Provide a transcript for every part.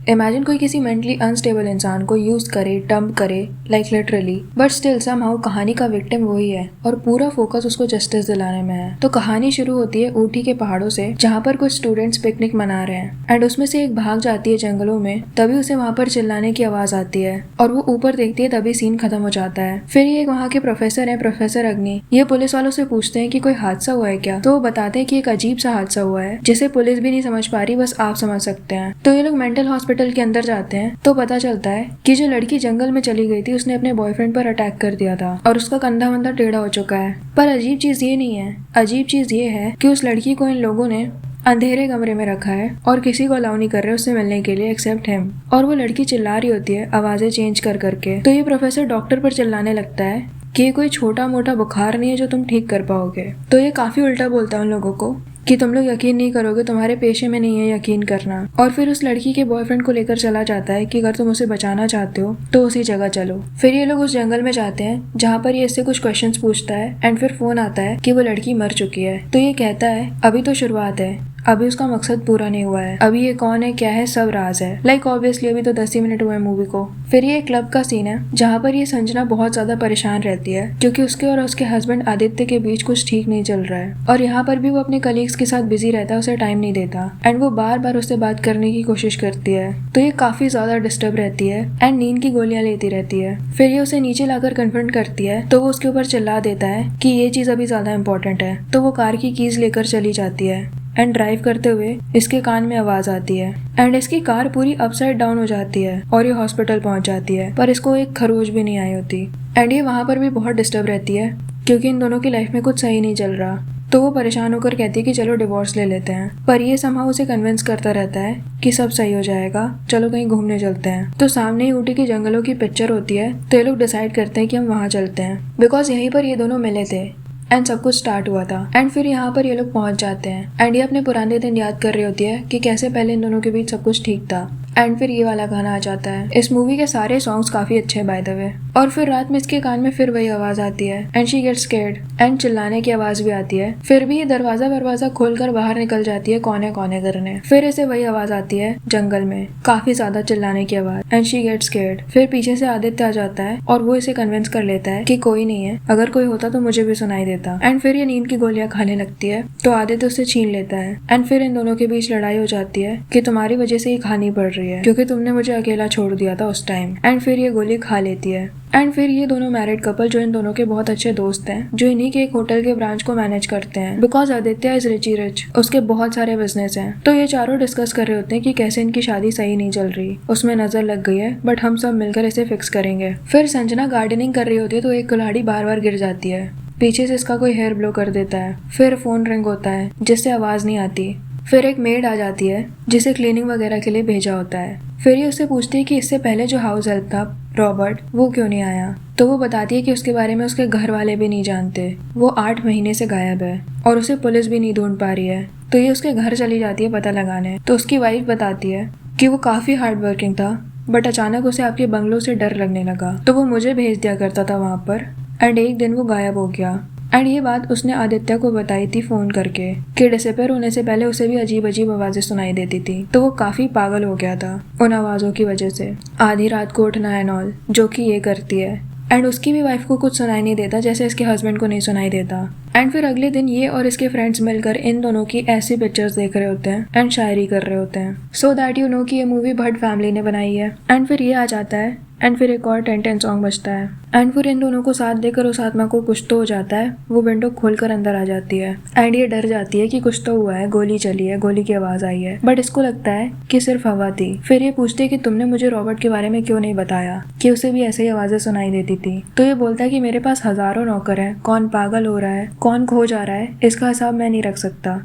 Imagine कोई किसी mentally unstable इंसान को यूज करे, डंप करे, like literally, but still somehow कहानी का विक्टिम वही है और पूरा फोकस उसको जस्टिस दिलाने में है। तो कहानी शुरू होती है ऊटी के पहाड़ों से, जहाँ पर कुछ स्टूडेंट्स पिकनिक मना रहे हैं एंड उसमें से एक भाग जाती है जंगलों में। तभी उसे वहाँ पर चिल्लाने की आवाज आती है और वो ऊपर देखती है, तभी सीन खत्म हो जाता है। फिर ये वहाँ के प्रोफेसर है, प्रोफेसर अग्नि, ये पुलिस वालों से पूछते हैं कि कोई हादसा हुआ है क्या। तो वो बताते हैं कि एक अजीब सा हादसा हुआ है जिसे पुलिस भी नहीं समझ पा रही, बस आप समझ सकते हैं। तो ये लोग मेंटल हॉस्पिटल के अंदर जाते हैं तो पता चलता है कि जो लड़की जंगल में चली गई थी उसने अपने बॉयफ्रेंड पर अटैक कर दिया था और उसका कंधा वंधा टेढ़ा हो चुका है। पर अजीब चीज ये नहीं है, अजीब चीज ये है कि उस लड़की को इन लोगों ने अंधेरे कमरे में रखा है और किसी को अलाउ नहीं कर रहे उससे मिलने के लिए एक्सेप्ट हिम। और वो लड़की चिल्ला रही होती है आवाजें चेंज कर करके। तो ये प्रोफेसर डॉक्टर पर चिल्लाने लगता है कि ये कोई छोटा मोटा बुखार नहीं है जो तुम ठीक कर पाओगे। तो ये काफी उल्टा बोलता है उन लोगों को कि तुम लोग यकीन नहीं करोगे, तुम्हारे पेशे में नहीं है यकीन करना। और फिर उस लड़की के बॉयफ्रेंड को लेकर चला जाता है कि अगर तुम उसे बचाना चाहते हो तो उसी जगह चलो। फिर ये लोग उस जंगल में जाते हैं जहाँ पर ये इससे कुछ क्वेश्चंस पूछता है एंड फिर फोन आता है कि वो लड़की मर चुकी है। तो ये कहता है अभी तो शुरुआत है, अभी उसका मकसद पूरा नहीं हुआ है, अभी ये कौन है क्या है सब राज है। लाइक ऑब्वियसली अभी तो 10 ही मिनट हुए मूवी को। फिर ये क्लब का सीन है जहाँ पर ये संजना बहुत ज्यादा परेशान रहती है क्योंकि उसके और उसके हस्बैंड आदित्य के बीच कुछ ठीक नहीं चल रहा है और यहाँ पर भी वो अपने कलीग्स के साथ बिजी रहता है, उसे टाइम नहीं देता एंड वो बार बार उससे बात करने की कोशिश करती है। तो ये काफी ज्यादा डिस्टर्ब रहती है एंड नींद की गोलियां लेती रहती है। फिर ये उसे नीचे लाकर कन्फ्रंट करती है तो वो उसके ऊपर चिल्ला देता है कि ये चीज अभी ज्यादा इंपॉर्टेंट है। तो वो कार की कीज लेकर चली जाती है एंड ड्राइव करते हुए इसके कान में आवाज आती है एंड इसकी कार पूरी अपसाइड डाउन हो जाती है और ये हॉस्पिटल पहुंच जाती है, पर इसको एक खरोच भी नहीं आई होती एंड ये वहां पर भी बहुत डिस्टर्ब रहती है क्योंकि इन दोनों की लाइफ में कुछ सही नहीं चल रहा। तो वो परेशान होकर कहती है कि चलो डिवोर्स ले लेते हैं, पर ये समहाउ उसे कन्विंस करता रहता है कि सब सही हो जाएगा, चलो कहीं घूमने चलते हैं। तो सामने ही ऊटी के जंगलों की पिक्चर होती है तो ये लोग डिसाइड करते हैं कि हम वहाँ चलते हैं बिकॉज यहीं पर ये दोनों मिले थे एंड सब कुछ स्टार्ट हुआ था। एंड फिर यहाँ पर ये लोग पहुंच जाते हैं एंड ये अपने पुराने दिन याद कर रही होती है कि कैसे पहले इन दोनों के बीच सब कुछ ठीक था। एंड फिर ये वाला गाना आ जाता है। इस मूवी के सारे सॉन्ग्स काफी अच्छे हैं बाय द वे। और फिर रात में इसके कान में फिर वही आवाज आती है and she gets scared and चिल्लाने की आवाज भी आती है। फिर भी ये दरवाजा खोलकर बाहर निकल जाती है कोने कोने करने। फिर इसे वही आवाज आती है जंगल में, काफी ज्यादा चिल्लाने की आवाज एंड शी गेट्स स्कैर्ड। फिर पीछे से आदित्य आ जाता है और वो इसे कन्विंस कर लेता है कि कोई नहीं है, अगर कोई होता तो मुझे भी सुनाई देता। एंड फिर ये नींद की गोलियां खाने लगती है तो आदित्य उससे छीन लेता है एंड फिर इन दोनों के बीच लड़ाई हो जाती है कि तुम्हारी वजह से ही खानी पड़ रही है क्योंकि तुमने मुझे अकेला छोड़ दिया था उस टाइम। एंड फिर ये गोली खा लेती है। एंड फिर ये दोनों मैरिड कपल जो इन दोनों के बहुत अच्छे दोस्त हैं, जो इन्हीं के एक होटल के ब्रांच को मैनेज करते हैं बिकॉज आदित्य इज रिच, उसके बहुत सारे बिजनेस हैं। तो ये चारों डिस्कस कर रहे होते हैं कि कैसे इनकी शादी सही नहीं चल रही, उसमें नजर लग गई है बट हम सब मिलकर इसे फिक्स करेंगे। फिर संजना गार्डनिंग कर रही होती है तो एक कुल्हाड़ी बार बार गिर जाती है, पीछे से इसका कोई हेयर ब्लो कर देता है। फिर फोन रिंग होता है जिससे आवाज नहीं आती। फिर एक मेड आ जाती है जिसे क्लीनिंग वगैरह के लिए भेजा होता है। फिर ये उससे पूछती है कि इससे पहले जो हाउस हेल्प था रॉबर्ट, वो क्यों नहीं आया। तो वो बताती है कि उसके बारे में उसके घर वाले भी नहीं जानते, वो 8 महीने से गायब है और उसे पुलिस भी नहीं ढूंढ पा रही है। तो ये उसके घर चली जाती है पता लगाने। तो उसकी वाइफ बताती है कि वो काफी हार्ड वर्किंग था बट अचानक उसे आपके बंगलों से डर लगने लगा तो वो मुझे भेज दिया करता था वहां पर एंड एक दिन वो गायब हो गया। एंड ये बात उसने आदित्य को बताई थी फोन करके कि डिसअपीयर होने से पहले उसे भी अजीब अजीब आवाजें सुनाई देती थी। तो वो काफी पागल हो गया था उन आवाजों की वजह से, आधी रात को उठना एंड ऑल, जो कि ये करती है। एंड उसकी भी वाइफ को कुछ सुनाई नहीं देता जैसे इसके हस्बैंड को नहीं सुनाई देता। एंड फिर अगले दिन ये और इसके फ्रेंड्स मिलकर इन दोनों की ऐसी पिक्चर्स देख रहे होते हैं एंड शायरी कर रहे होते हैं। सो दैट यू नो कि ये मूवी भट्ट फैमिली ने बनाई है। एंड फिर ये आ जाता है एंड फिर एक और 10-10 सॉन्ग बजता है एंड फिर इन दोनों को साथ देकर उस आत्मा को कुछ तो हो जाता है, वो विंडो खोलकर अंदर आ जाती है एंड ये डर जाती है कि कुछ तो हुआ है, गोली चली है, गोली की आवाज आई है, बट इसको लगता है कि सिर्फ हवा थी। फिर ये पूछती है कि तुमने मुझे रॉबर्ट के बारे में क्यों नहीं बताया कि उसे भी ऐसे ही आवाजें सुनाई देती थी। तो ये बोलता है कि मेरे पास हजारों नौकर हैं, कौन पागल हो रहा है, कौन खो जा रहा है, इसका हिसाब मैं नहीं रख सकता।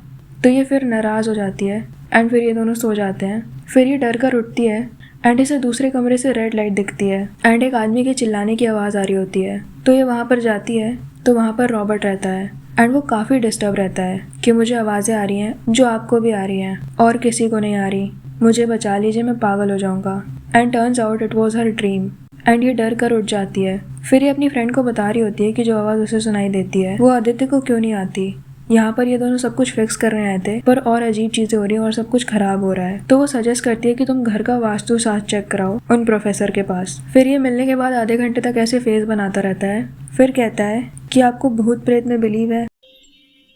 तो ये फिर नाराज हो जाती है एंड फिर ये दोनों सो जाते हैं। फिर ये डर कर उठती है एंड इसे दूसरे कमरे से रेड लाइट दिखती है एंड एक आदमी के चिल्लाने की आवाज आ रही होती है। तो ये वहां पर जाती है तो वहां पर रॉबर्ट रहता है एंड वो काफी डिस्टर्ब रहता है कि मुझे आवाजें आ रही हैं जो आपको भी आ रही हैं और किसी को नहीं आ रही, मुझे बचा लीजिए, मैं पागल हो जाऊंगा। And turns out it was her dream. And ये डर कर उठ जाती है। फिर ये अपनी फ्रेंड को बता रही होती है कि जो आवाज उसे सुनाई देती है वो आदित्य को क्यों नहीं आती यहाँ पर ये दोनों सब कुछ फिक्स करने आए थे, पर और अजीब चीजें हो रही है और सब कुछ खराब हो रहा है। तो वो सजेस्ट करती है कि तुम घर का वास्तु शास्त्र चेक कराओ उन प्रोफेसर के पास। फिर ये मिलने के बाद आधे घंटे तक ऐसे फेस बनाता रहता है। फिर कहता है कि आपको भूत प्रेत में बिलीव है?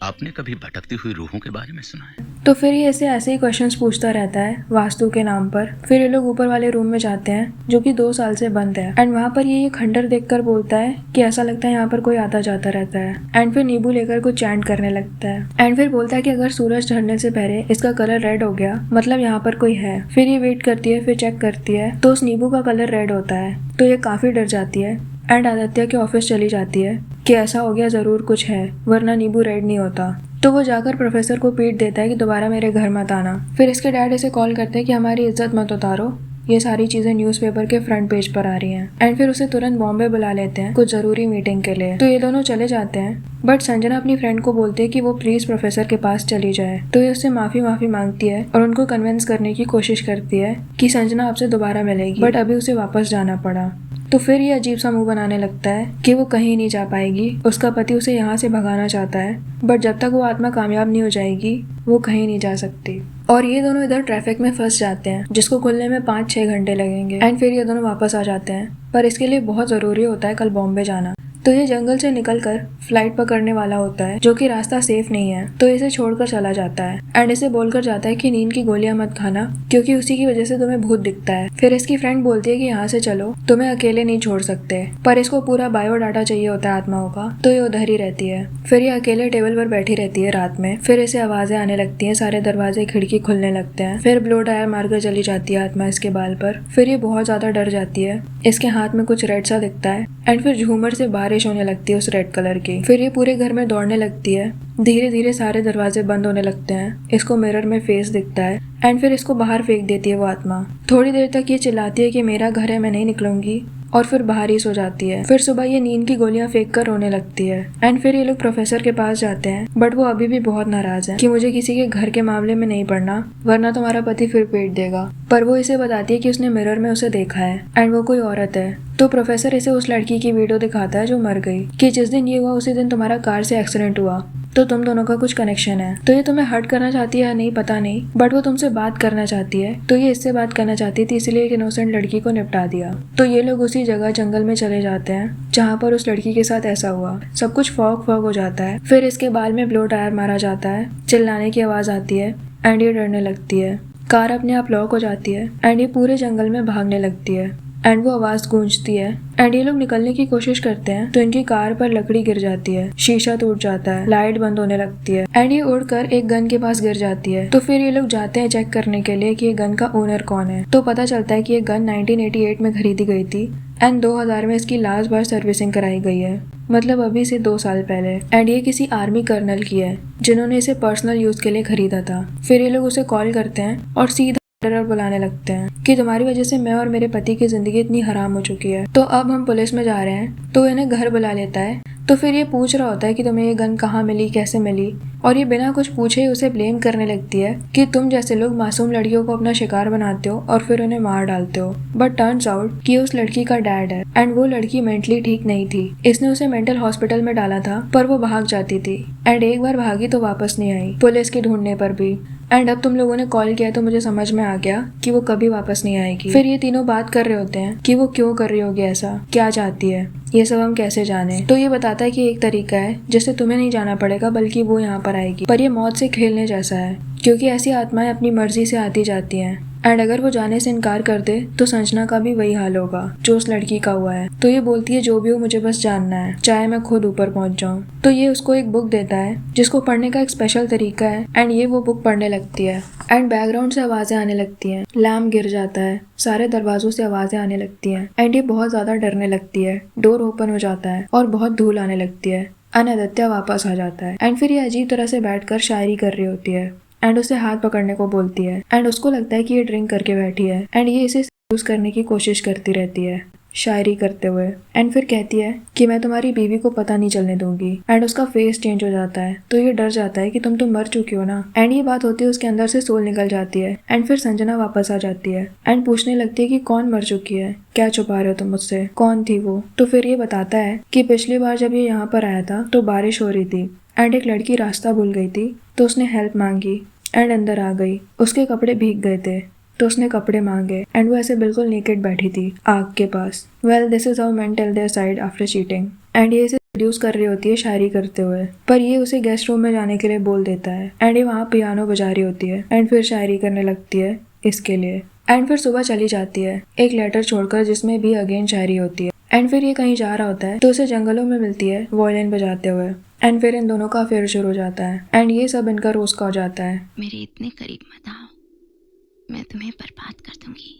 आपने कभी भटकती हुई रूहों के बारे में सुना है? तो फिर ये ऐसे ही क्वेश्चंस पूछता रहता है वास्तु के नाम पर। फिर ये लोग ऊपर वाले रूम में जाते हैं जो कि 2 साल से बंद है। एंड वहाँ पर ये खंडर देखकर बोलता है कि ऐसा लगता है यहाँ पर कोई आता जाता रहता है। एंड फिर नींबू लेकर कुछ चैंट करने लगता है। एंड फिर बोलता है कि अगर सूरज ढलने से पहले इसका कलर रेड हो गया मतलब यहाँ पर कोई है। फिर ये वेट करती है, फिर चेक करती है तो उस नींबू का कलर रेड होता है। तो ये काफी डर जाती है एंड आदित्य के ऑफिस चली जाती है कि ऐसा हो गया, जरूर कुछ है, वरना नींबू रेड नहीं होता। तो वो जाकर प्रोफेसर को पीट देता है कि दोबारा मेरे घर मत आना। फिर इसके डैड इसे कॉल करते हैं कि हमारी इज्जत मत उतारो, ये सारी चीजें न्यूज़पेपर के फ्रंट पेज पर आ रही हैं। एंड फिर उसे तुरंत बॉम्बे बुला लेते हैं कुछ जरूरी मीटिंग के लिए। तो ये दोनों चले जाते हैं, बट संजना अपनी फ्रेंड को बोलती है कि वो प्लीज प्रोफेसर के पास चली जाए। तो ये उससे माफी मांगती है और उनको कन्विंस करने की कोशिश करती है कि संजना आपसे दोबारा मिलेगी, बट अभी उसे वापस जाना पड़ा। तो फिर ये अजीब सा मुंह बनाने लगता है कि वो कहीं नहीं जा पाएगी, उसका पति उसे यहाँ से भगाना चाहता है, बट जब तक वो आत्मा कामयाब नहीं हो जाएगी वो कहीं नहीं जा सकती। और ये दोनों इधर ट्रैफिक में फंस जाते हैं जिसको खुलने में 5-6 घंटे लगेंगे। एंड फिर ये दोनों वापस आ जाते हैं, पर इसके लिए बहुत जरूरी होता है कल बॉम्बे जाना। तो ये जंगल से निकलकर फ्लाइट पकड़ने वाला होता है जो कि रास्ता सेफ नहीं है। तो इसे छोड़कर चला जाता है एंड इसे बोलकर जाता है कि नींद की गोलियां मत खाना क्योंकि उसी की वजह से तुम्हें भूत दिखता है। फिर इसकी फ्रेंड बोलती है कि यहाँ से चलो, तुम्हें अकेले नहीं छोड़ सकते, पर इसको पूरा बायोडाटा चाहिए होता है आत्माओं का। तो ये उधर ही रहती है। फिर ये अकेले टेबल पर बैठी रहती है रात में। फिर इसे आवाजें आने लगती है, सारे दरवाजे खिड़की खुलने लगते हैं। फिर ब्लो ड्रायर मारकर चली जाती है आत्मा इसके बाल पर। फिर ये बहुत ज्यादा डर जाती है, इसके हाथ में कुछ रेड सा दिखता है एंड फिर झूमर से बारिश होने लगती है उस रेड कलर की। फिर ये पूरे घर में दौड़ने लगती है, धीरे धीरे सारे दरवाजे बंद होने लगते हैं, इसको मिरर में फेस दिखता है एंड फिर इसको बाहर फेंक देती है वो आत्मा। थोड़ी देर तक ये चिल्लाती है कि मेरा घर है, मैं नहीं निकलूंगी, और फिर बाहर ही सो जाती है। फिर सुबह ये नींद की गोलियां फेंक कर रोने लगती है एंड फिर ये लोग प्रोफेसर के पास जाते हैं, बट वो अभी भी बहुत नाराज है कि मुझे किसी के घर के मामले में नहीं पड़ना वरना तुम्हारा पति फिर पीट देगा। पर वो इसे बताती है कि उसने मिरर में उसे देखा है एंड वो कोई औरत है। तो प्रोफेसर इसे उस लड़की की वीडियो दिखाता है जो मर गई, कि जिस दिन ये हुआ उसी दिन तुम्हारा कार से एक्सीडेंट हुआ, तो तुम दोनों का कुछ कनेक्शन है। तो ये तुम्हें हर्ट करना चाहती है या नहीं पता नहीं, बट वो तुमसे बात करना चाहती है। तो ये इससे बात करना चाहती थी, इसलिए एक इनोसेंट लड़की को निपटा दिया। तो ये लोग उसी जगह जंगल में चले जाते हैं जहाँ पर उस लड़की के साथ ऐसा हुआ। सब कुछ फॉग हो जाता है। फिर इसके बाल में ब्लो ड्रायर मारा जाता है, चिल्लाने की आवाज आती है एंड ये डरने लगती है। कार अपने आप लॉक हो जाती है एंड ये पूरे जंगल में भागने लगती है एंड वो आवाज गूंजती है एंड ये लोग निकलने की कोशिश करते हैं तो इनकी कार पर लकड़ी गिर जाती है, शीशा टूट जाता है, लाइट बंद होने लगती है एंड ये उड़कर एक गन के पास गिर जाती है। तो फिर ये लोग जाते हैं चेक करने के लिए कि ये गन का ओनर कौन है। तो पता चलता है कि ये गन 1988 में खरीदी गई थी एंड 2000 में इसकी लास्ट बार सर्विसिंग कराई गई है, मतलब अभी से 2 साल पहले। एंड ये किसी आर्मी कर्नल की है जिन्होंने इसे पर्सनल यूज के लिए खरीदा था। फिर ये लोग उसे कॉल करते हैं और सीधा और बुलाने लगते हैं कि तुम्हारी वजह से मैं और मेरे पति की जिंदगी इतनी हराम हो चुकी है, तो अब हम पुलिस में जा रहे हैं। तो इन्हें घर बुला लेता है। तो फिर ये पूछ रहा होता है कि तुम्हें ये गन कहाँ मिली, कैसे मिली, और ये बिना कुछ पूछे ही उसे ब्लेम करने लगती है कि तुम जैसे लोग मासूम लड़कियों को अपना शिकार बनाते हो और फिर उन्हें मार डालते हो। बट टर्न्स आउट कि उस लड़की का डैड है एंड वो लड़की मेंटली ठीक नहीं थी। इसने उसे मेंटल हॉस्पिटल में डाला था पर वो भाग जाती थी एंड एक बार भागी तो वापस नहीं आई पुलिस के ढूंढने पर भी। एंड अब तुम लोगों ने कॉल किया तो मुझे समझ में आ गया कि वो कभी वापस नहीं आएगी। फिर ये तीनों बात कर रहे होते हैं कि वो क्यों कर रही होगी ऐसा, क्या चाहती है, ये सब हम कैसे जाने। तो ये बताता है कि एक तरीका है जिससे तुम्हें नहीं जाना पड़ेगा बल्कि वो यहाँ पर आएगी, पर ये मौत से खेलने जैसा है क्योंकि ऐसी आत्माएं अपनी मर्जी से आती जाती हैं एंड अगर वो जाने से इनकार कर दे तो संजना का भी वही हाल होगा जो उस लड़की का हुआ है। तो ये बोलती है जो भी हो मुझे बस जानना है, चाहे मैं खुद ऊपर पहुंच जाऊं। तो ये उसको एक बुक देता है जिसको पढ़ने का एक स्पेशल तरीका है एंड ये वो बुक पढ़ने लगती है एंड बैकग्राउंड से आवाजें आने लगती हैं, लैम्प गिर जाता है, सारे दरवाजों से आवाजें आने लगती हैं एंड ये बहुत ज्यादा डरने लगती है। डोर ओपन हो जाता है और बहुत धूल आने लगती है। आदित्य वापस आ जाता है एंड फिर ये अजीब तरह से बैठकर शायरी कर रही होती है एंड उसे हाथ पकड़ने को बोलती है एंड उसको लगता है कि ये ड्रिंक करके बैठी है एंड ये इसे यूज करने की कोशिश करती रहती है शायरी करते हुए एंड फिर कहती है कि मैं तुम्हारी बीवी को पता नहीं चलने दूंगी एंड उसका फेस चेंज हो जाता है। तो ये डर जाता है कि तुम तो मर चुकी हो ना एंड ये बात होती है उसके अंदर से सोल निकल जाती है एंड फिर संजना वापस आ जाती है एंड पूछने लगती है कि कौन मर चुकी है, क्या छुपा रहे हो तुम मुझसे, कौन थी वो। तो फिर ये बताता है कि पिछली बार जब ये यहाँ पर आया था तो बारिश हो रही थी एंड एक लड़की रास्ता भूल गई थी तो उसने हेल्प मांगी एंड अंदर आ गई। उसके कपड़े भीग गए थे तो उसने कपड़े मांगे एंड वो ऐसे बिल्कुल नेकेड बैठी थी आग के पास। Well this is how men tell their side after cheating. And ये इसे रिड्यूस कर रही होती है शायरी करते हुए, पर ये उसे गेस्ट रूम में जाने के लिए बोल देता है एंड ये वहाँ पियानो बजा रही होती है एंड फिर शायरी करने लगती है इसके लिए। एंड फिर सुबह चली जाती है एक लेटर छोड़कर जिसमें भी अगेन शायरी होती है। एंड फिर ये कहीं जा रहा होता है तो उसे जंगलों में मिलती है वायलिन बजाते हुए एंड फिर इन दोनों का अफेयर शुरू हो जाता है एंड ये सब इनका रोज का हो जाता है। मेरे इतने करीब मत आओ, मैं तुम्हें बर्बाद कर दूंगी।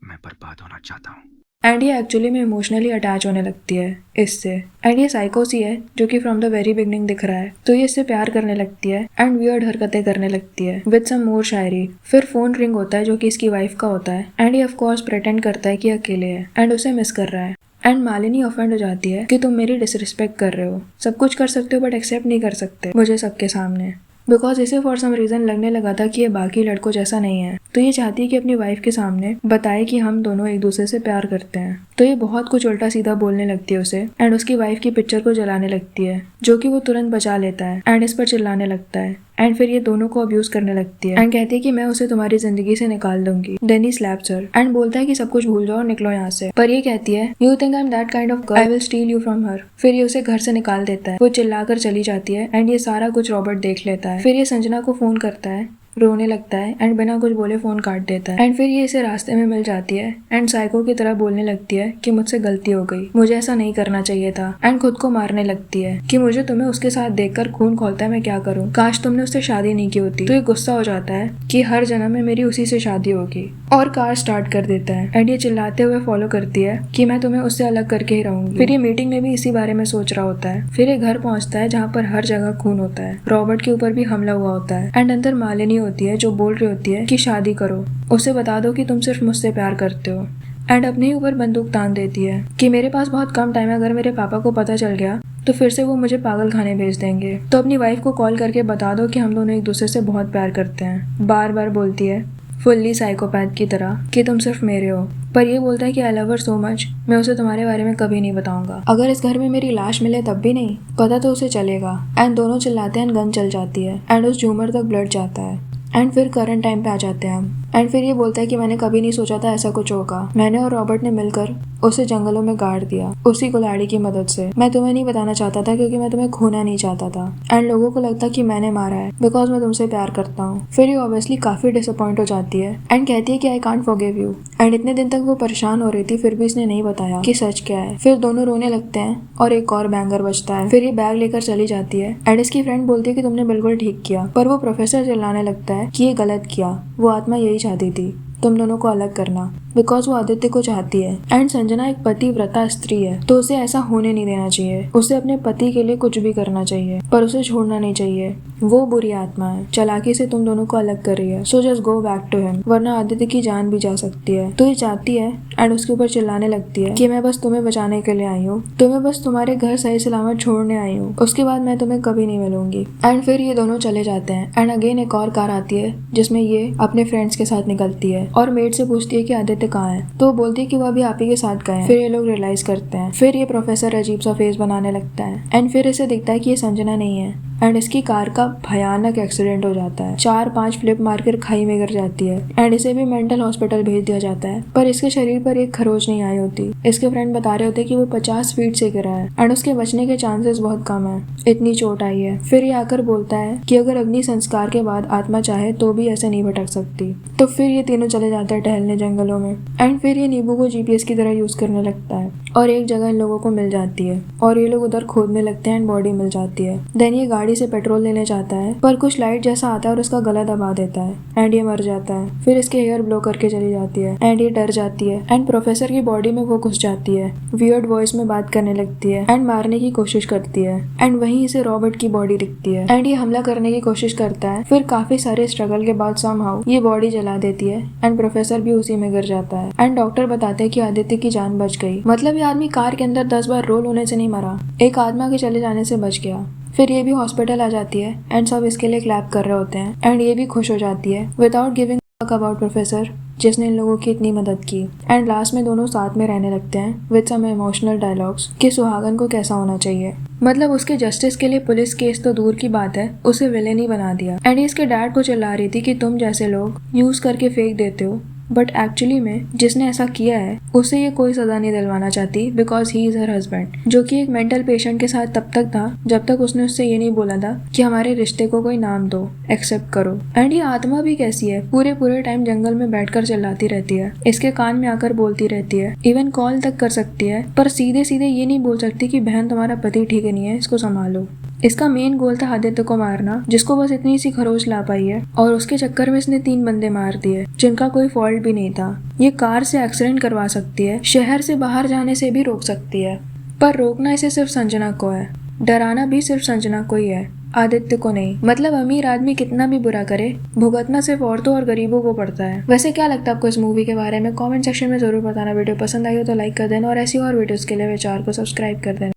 मैं बर्बाद होना चाहता हूँ। एंड ये एक्चुअली में इमोशनली अटैच होने लगती है इससे। एंड ये साइको सी है जो कि फ्रॉम द वेरी बिगनिंग दिख रहा है, तो ये इससे प्यार करने लगती है एंड वियर्ड हरकतें करने लगती है विद सम मोर शायरी। फिर फोन रिंग होता है जो कि इसकी वाइफ का होता है एंड ये ऑफ कोर्स प्रेटेंड करता है कि अकेले है एंड उसे मिस कर रहा है। एंड मालिनी ऑफेंड हो जाती है कि तुम मेरी डिसरिस्पेक्ट कर रहे हो, सब कुछ कर सकते हो बट एक्सेप्ट नहीं कर सकते मुझे सबके सामने। बिकॉज इसे फॉर सम रीजन लगने लगा था कि ये बाकी लड़कों जैसा नहीं है, तो ये चाहती है कि अपनी वाइफ के सामने बताए कि हम दोनों एक दूसरे से प्यार करते हैं। तो ये बहुत कुछ उल्टा सीधा बोलने लगती है उसे एंड उसकी वाइफ की पिक्चर को जलाने लगती है जो कि वो तुरंत बचा लेता है एंड इस पर चिल्लाने लगता है एंड फिर ये दोनों को अब्यूज करने लगती है एंड कहती है कि मैं उसे तुम्हारी जिंदगी से निकाल दूंगी। Then he slaps her and बोलता है कि सब कुछ भूल जाओ और निकलो यहाँ से, पर ये कहती है you think I am that kind of girl, I will still you from her. फिर ये उसे घर से निकाल देता है, वो चिल्लाकर चली जाती है एंड ये सारा कुछ रॉबर्ट देख लेता है। फिर ये संजना को फोन करता है, रोने लगता है एंड बिना कुछ बोले फोन काट देता है एंड फिर ये इसे रास्ते में मिल जाती है एंड साइको की तरह बोलने लगती है कि मुझसे गलती हो गई, मुझे ऐसा नहीं करना चाहिए था एंड खुद को मारने लगती है कि मुझे तुम्हें उसके साथ देखकर खून खौलता है, मैं क्या करूं, काश तुमने उससे शादी नहीं की होती। तो ये गुस्सा हो जाता है कि हर जन्म में मेरी उसी से शादी होगी और कार स्टार्ट कर देता है एंड ये चिल्लाते हुए फॉलो करती है कि मैं तुम्हें उससे अलग करके ही रहूंगी। फिर ये मीटिंग में भी इसी बारे में सोच रहा होता है। फिर ये घर पहुंचता है जहाँ पर हर जगह खून होता है, रॉबर्ट के ऊपर भी हमला हुआ होता है एंड अंदर मालिनी होती है जो बोल रही होती है कि शादी करो, उसे बता दो कि तुम सिर्फ मुझसे प्यार करते हो एंड अपने ही ऊपर बंदूक तान देती है कि मेरे पास बहुत कम टाइम है, अगर मेरे पापा को पता चल गया तो फिर से वो मुझे पागल खाने भेज देंगे, तो अपनी वाइफ को कॉल करके बता दो कि हम दोनों एक दूसरे से बहुत प्यार करते हैं। बार बार बोलती है फुल्ली साइकोपैथ की तरह कि तुम सिर्फ मेरे हो, पर ये बोलता है कि I love her so much, मैं उसे तुम्हारे बारे में कभी नहीं बताऊंगा, अगर इस घर में मेरी लाश मिले तब भी नहीं, पता तो उसे चलेगा। एंड दोनों चिल्लाते हैं, गन चल जाती है एंड उस झूमर तक ब्लड जाता है एंड फिर करंट टाइम पे आ जाते हैं हम। एंड फिर ये बोलता है कि मैंने कभी नहीं सोचा था ऐसा कुछ होगा, मैंने और रॉबर्ट ने मिलकर उसे जंगलों में गाड़ दिया उसी कुल्हाड़ी की मदद से, मैं तुम्हें नहीं बताना चाहता था क्योंकि मैं तुम्हें खोना नहीं चाहता था एंड लोगों को लगता कि मैंने मारा है बिकॉज मैं तुमसे प्यार करता हूँ। फिर ये ऑब्वियसली काफी डिसअपॉइंट हो जाती है एंड कहती है कि I can't forgive you and इतने दिन तक वो परेशान हो रही थी फिर भी इसने नहीं बताया कि सच क्या है। फिर दोनों रोने लगते हैं और एक और बैंगर बजता है। फिर ये बैग लेकर चली जाती है एंड इसकी फ्रेंड बोलती है कि तुमने बिल्कुल ठीक किया, पर वो प्रोफेसर चिल्लाने लगता है कि ये गलत किया, वो आत्मा यही चाहती थी तुम दोनों को अलग करना, बिकॉज वो आदित्य को चाहती है एंड संजना एक पतिव्रता स्त्री है तो उसे ऐसा होने नहीं देना चाहिए, उसे अपने पति के लिए कुछ भी करना चाहिए पर उसे छोड़ना नहीं चाहिए, वो बुरी आत्मा है, चालाकी से तुम दोनों को अलग कर रही है, so just go back to him वरना आदित्य की जान भी जा सकती है। तो ये चाहती है एंड उसके ऊपर चिल्लाने लगती है कि मैं बस तुम्हें बचाने के लिए आई हूँ, तुम्हें बस तुम्हारे घर सही सलामत छोड़ने आई हूँ, उसके बाद मैं तुम्हें कभी नहीं मिलूंगी। एंड फिर ये दोनों चले जाते हैं एंड अगेन एक और कार आती है जिसमें ये अपने फ्रेंड्स के साथ निकलती है और मेड से पूछती है कि आदित्य कहाँ है, तो वो बोलती है कि वो अभी आप ही के साथ गए हैं। फिर ये लोग रियलाइज करते हैं। फिर ये प्रोफेसर अजीब सा फेस बनाने लगता है एंड फिर इसे दिखता है कि ये संजना नहीं है एंड इसकी कार का भयानक एक्सीडेंट हो जाता है, 4-5 फ्लिप मारकर खाई में गिर जाती है एंड इसे भी मेंटल हॉस्पिटल भेज दिया जाता है, पर इसके शरीर पर एक खरोच नहीं आई होती। इसके फ्रेंड बता रहे होते कि वो 50 फीट से गिरा है एंड उसके बचने के चांसेस बहुत कम है, इतनी चोट आई है। फिर ये आकर बोलता है कि अगर अग्नि संस्कार के बाद आत्मा चाहे तो भी ऐसे नहीं भटक सकती। तो फिर ये तीनों चले जाते हैं टहलने जंगलों में एंड फिर ये नींबू को जीपीएस की तरह यूज करने लगता है और एक जगह इन लोगों को मिल जाती है और ये लोग उधर खोदने लगते हैं एंड बॉडी मिल जाती है। देन ये गाड़ी से पेट्रोल लेने जाता है पर कुछ लाइट जैसा आता है और उसका गला दबा देता है एंड ये मर जाता है। फिर इसके हेयर ब्लो करके चली जाती है एंड ये डर जाती है एंड प्रोफेसर की बॉडी में वो घुस जाती है, वियर्ड वॉइस में बात करने लगती है एंड मारने की कोशिश करती है एंड वहीं इसे रॉबर्ट की बॉडी दिखती है एंड ये हमला करने की कोशिश करता है। फिर काफी सारे स्ट्रगल के बाद समहाउ ये बॉडी जला देती है एंड प्रोफेसर भी उसी में गिर जाता है एंड डॉक्टर बताते हैं कि आदित्य की जान बच गई, मतलब ये आदमी कार के अंदर 10 बार रोल होने से नहीं मरा, एक आत्मा के चले जाने से बच गया। फिर ये भी हॉस्पिटल आ जाती है एंड सब इसके लिए क्लैप कर रहे होते हैं एंड ये भी खुश हो जाती है विदाउट गिविंग अबाउट प्रोफेसर जिसने इन लोगों की इतनी मदद की। एंड लास्ट में दोनों साथ में रहने लगते हैं विद सम इमोशनल डायलॉग्स कि सुहागन को कैसा होना चाहिए। मतलब उसके जस्टिस के लिए पुलिस केस तो दूर की बात है, उसे विलेन ही बना दिया। एंडी इसके डैड को चिल्ला रही थी कि तुम जैसे लोग यूज करके फेंक देते हो, बट एक्चुअली में जिसने ऐसा किया है उसे ये कोई सजा नहीं दिलवाना चाहती because he is her husband, जो कि एक मेंटल पेशेंट के साथ तब तक था जब तक उसने उससे ये नहीं बोला था कि हमारे रिश्ते को कोई नाम दो, एक्सेप्ट करो। एंड ये आत्मा भी कैसी है, पूरे टाइम जंगल में बैठकर चिल्लाती रहती है, इसके कान में आकर बोलती रहती है, इवन कॉल तक कर सकती है, पर सीधे सीधे ये नहीं बोल सकती कि बहन तुम्हारा पति ठीक नहीं है, इसको संभालो। इसका मेन गोल था आदित्य को मारना, जिसको बस इतनी सी खरोच ला पाई है, और उसके चक्कर में इसने 3 बंदे मार दिए जिनका कोई फॉल्ट भी नहीं था। ये कार से एक्सीडेंट करवा सकती है, शहर से बाहर जाने से भी रोक सकती है, पर रोकना इसे सिर्फ संजना को है, डराना भी सिर्फ संजना को ही है, आदित्य को नहीं। मतलब अमीर आदमी कितना भी बुरा करे, भुगतना सिर्फ औरतों और गरीबों को पड़ता है। वैसे क्या लगता है आपको इस मूवी के बारे में? कमेंट सेक्शन में जरूर बताना। वीडियो पसंद आई हो तो लाइक कर देना और ऐसी और वीडियोस के लिए चैनल को सब्सक्राइब कर देना।